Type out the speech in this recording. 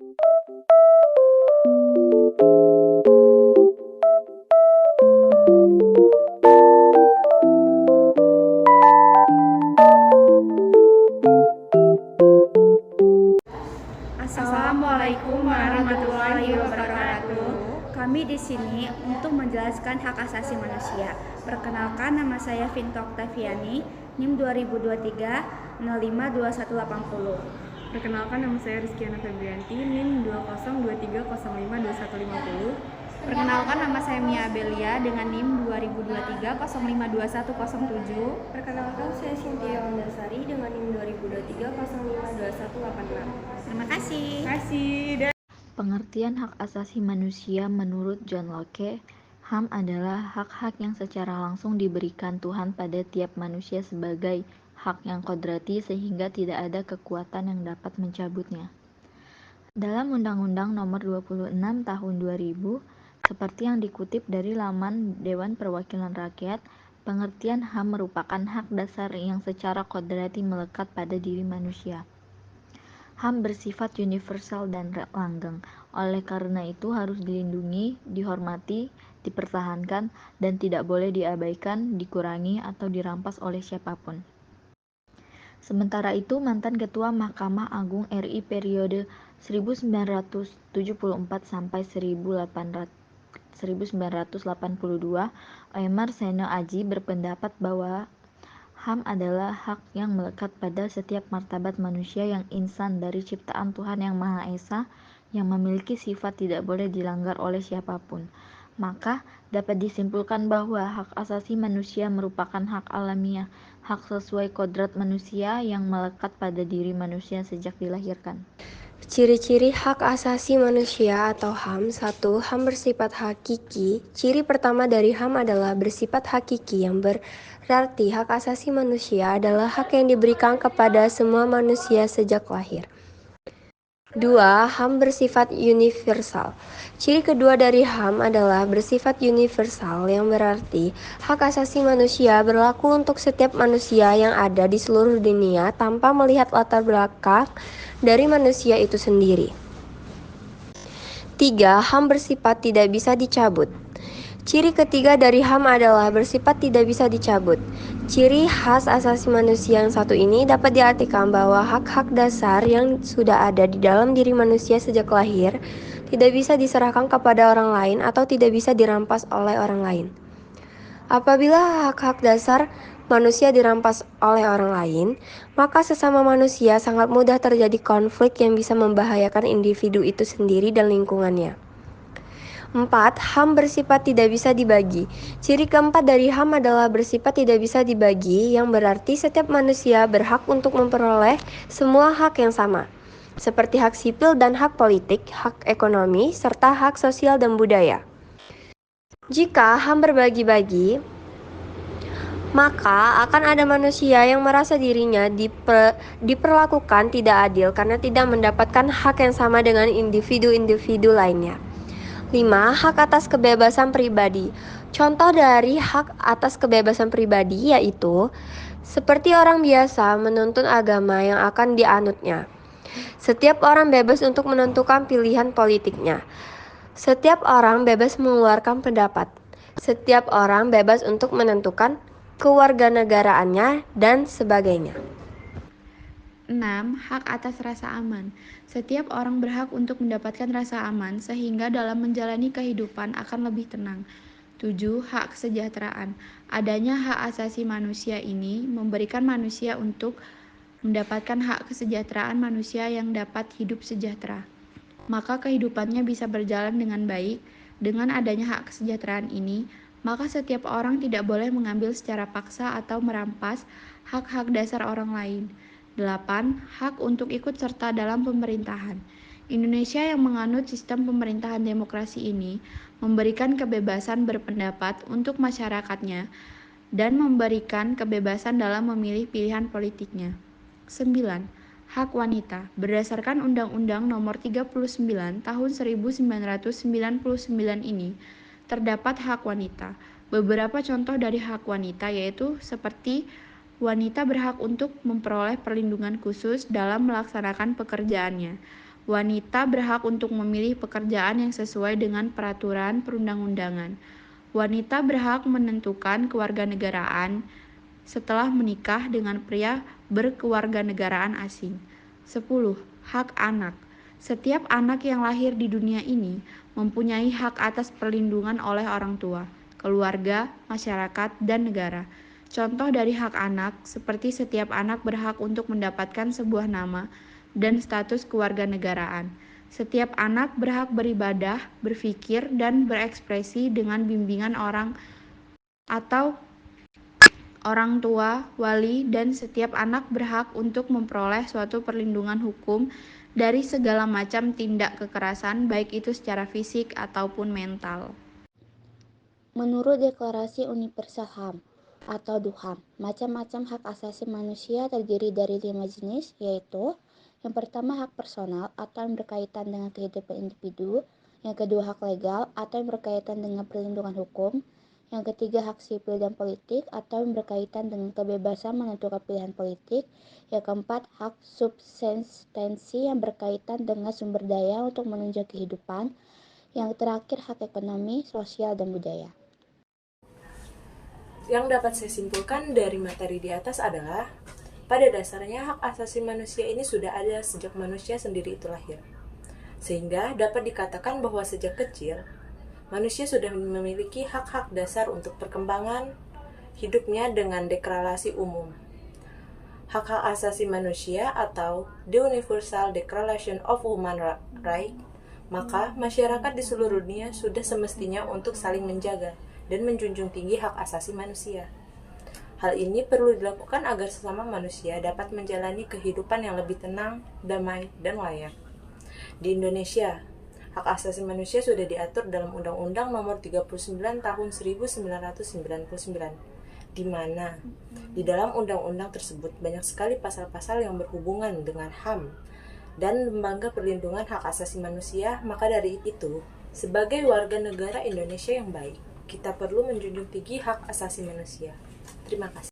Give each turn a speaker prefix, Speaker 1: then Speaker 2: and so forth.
Speaker 1: Assalamualaikum warahmatullahi wabarakatuh. Kami di sini untuk menjelaskan hak asasi manusia. Perkenalkan, nama saya Vinta Oktaviani, NIM 2023 052180.
Speaker 2: Perkenalkan, nama saya Rizkyana Febrianti, NIM 2023052150.
Speaker 1: Perkenalkan, nama saya Mia Abelia dengan NIM 2023 052107.
Speaker 3: Perkenalkan, saya Cynthia Wandasari dengan NIM 2023 052186.
Speaker 1: Terima kasih.
Speaker 4: Pengertian hak asasi manusia menurut John Locke, HAM adalah hak-hak yang secara langsung diberikan Tuhan pada tiap manusia sebagai hak yang kodrati sehingga tidak ada kekuatan yang dapat mencabutnya. Dalam Undang-Undang Nomor 26 Tahun 2000, seperti yang dikutip dari laman Dewan Perwakilan Rakyat, pengertian HAM merupakan hak dasar yang secara kodrati melekat pada diri manusia. HAM bersifat universal dan langgeng, oleh karena itu harus dilindungi, dihormati, dipertahankan, dan tidak boleh diabaikan, dikurangi, atau dirampas oleh siapapun. Sementara itu, mantan Ketua Mahkamah Agung RI periode 1974 sampai 1982, Oemar Seno Aji berpendapat bahwa HAM adalah hak yang melekat pada setiap martabat manusia yang insan dari ciptaan Tuhan Yang Maha Esa yang memiliki sifat tidak boleh dilanggar oleh siapapun. Maka dapat disimpulkan bahwa hak asasi manusia merupakan hak alamiah, hak sesuai kodrat manusia yang melekat pada diri manusia sejak dilahirkan.
Speaker 3: Ciri-ciri hak asasi manusia atau HAM. 1. HAM bersifat hakiki. Ciri pertama dari HAM adalah bersifat hakiki, yang berarti hak asasi manusia adalah hak yang diberikan kepada semua manusia sejak lahir. 2. HAM bersifat universal. Ciri kedua dari HAM adalah bersifat universal, yang berarti hak asasi manusia berlaku untuk setiap manusia yang ada di seluruh dunia tanpa melihat latar belakang dari manusia itu sendiri. 3. HAM bersifat tidak bisa dicabut. Ciri ketiga dari HAM adalah bersifat tidak bisa dicabut. Ciri khas asasi manusia yang satu ini dapat diartikan bahwa hak-hak dasar yang sudah ada di dalam diri manusia sejak lahir tidak bisa diserahkan kepada orang lain atau tidak bisa dirampas oleh orang lain. Apabila hak-hak dasar manusia dirampas oleh orang lain, maka sesama manusia sangat mudah terjadi konflik yang bisa membahayakan individu itu sendiri dan lingkungannya. 4. HAM bersifat tidak bisa dibagi. Ciri keempat dari HAM adalah bersifat tidak bisa dibagi, yang berarti setiap manusia berhak untuk memperoleh semua hak yang sama, seperti hak sipil dan hak politik, hak ekonomi, serta hak sosial dan budaya. Jika HAM berbagi-bagi, maka akan ada manusia yang merasa dirinya diperlakukan tidak adil karena tidak mendapatkan hak yang sama dengan individu-individu lainnya. 5. Hak atas kebebasan pribadi. Contoh dari hak atas kebebasan pribadi yaitu seperti orang biasa menuntut agama yang akan dianutnya. Setiap orang bebas untuk menentukan pilihan politiknya. Setiap orang bebas mengeluarkan pendapat. Setiap orang bebas untuk menentukan kewarganegaraannya dan sebagainya.
Speaker 1: 6. Hak atas rasa aman. Setiap orang berhak untuk mendapatkan rasa aman sehingga dalam menjalani kehidupan akan lebih tenang. 7. Hak kesejahteraan. Adanya hak asasi manusia ini memberikan manusia untuk mendapatkan hak kesejahteraan manusia yang dapat hidup sejahtera. Maka kehidupannya bisa berjalan dengan baik. Dengan adanya hak kesejahteraan ini, maka setiap orang tidak boleh mengambil secara paksa atau merampas hak-hak dasar orang lain. 8. Hak untuk ikut serta dalam pemerintahan. Indonesia yang menganut sistem pemerintahan demokrasi ini memberikan kebebasan berpendapat untuk masyarakatnya dan memberikan kebebasan dalam memilih pilihan politiknya. 9. Hak wanita. Berdasarkan Undang-Undang Nomor 39 Tahun 1999 ini, terdapat hak wanita. Beberapa contoh dari hak wanita yaitu seperti wanita berhak untuk memperoleh perlindungan khusus dalam melaksanakan pekerjaannya. Wanita berhak untuk memilih pekerjaan yang sesuai dengan peraturan perundang-undangan. Wanita berhak menentukan kewarganegaraan setelah menikah dengan pria berkewarganegaraan asing. 10. Hak anak. Setiap anak yang lahir di dunia ini mempunyai hak atas perlindungan oleh orang tua, keluarga, masyarakat, dan negara. Contoh dari hak anak, seperti setiap anak berhak untuk mendapatkan sebuah nama dan status kewarganegaraan. Setiap anak berhak beribadah, berpikir, dan berekspresi dengan bimbingan orang atau orang tua, wali, dan setiap anak berhak untuk memperoleh suatu perlindungan hukum dari segala macam tindak kekerasan, baik itu secara fisik ataupun mental.
Speaker 5: Menurut Deklarasi Universal HAM atau DUHAM, macam-macam hak asasi manusia terdiri dari 5 jenis, yaitu yang pertama hak personal atau yang berkaitan dengan kehidupan individu, yang kedua hak legal atau yang berkaitan dengan perlindungan hukum, yang ketiga hak sipil dan politik atau yang berkaitan dengan kebebasan menentukan pilihan politik, yang keempat hak subsistensi yang berkaitan dengan sumber daya untuk menunjang kehidupan, yang terakhir hak ekonomi, sosial, dan budaya.
Speaker 6: Yang dapat saya simpulkan dari materi di atas adalah, pada dasarnya hak asasi manusia ini sudah ada sejak manusia sendiri itu lahir. Sehingga dapat dikatakan bahwa sejak kecil, manusia sudah memiliki hak-hak dasar untuk perkembangan hidupnya dengan deklarasi umum. Hak-hak asasi manusia atau The Universal Declaration of Human Rights, maka masyarakat di seluruh dunia sudah semestinya untuk saling menjaga dan menjunjung tinggi hak asasi manusia. Hal ini perlu dilakukan agar sesama manusia dapat menjalani kehidupan yang lebih tenang, damai, dan layak. Di Indonesia, hak asasi manusia sudah diatur dalam Undang-Undang Nomor 39 Tahun 1999, di mana di dalam undang-undang tersebut banyak sekali pasal-pasal yang berhubungan dengan HAM dan Lembaga Perlindungan Hak Asasi Manusia. Maka dari itu, sebagai warga negara Indonesia yang baik, kita perlu menjunjung tinggi hak asasi manusia. Terima kasih.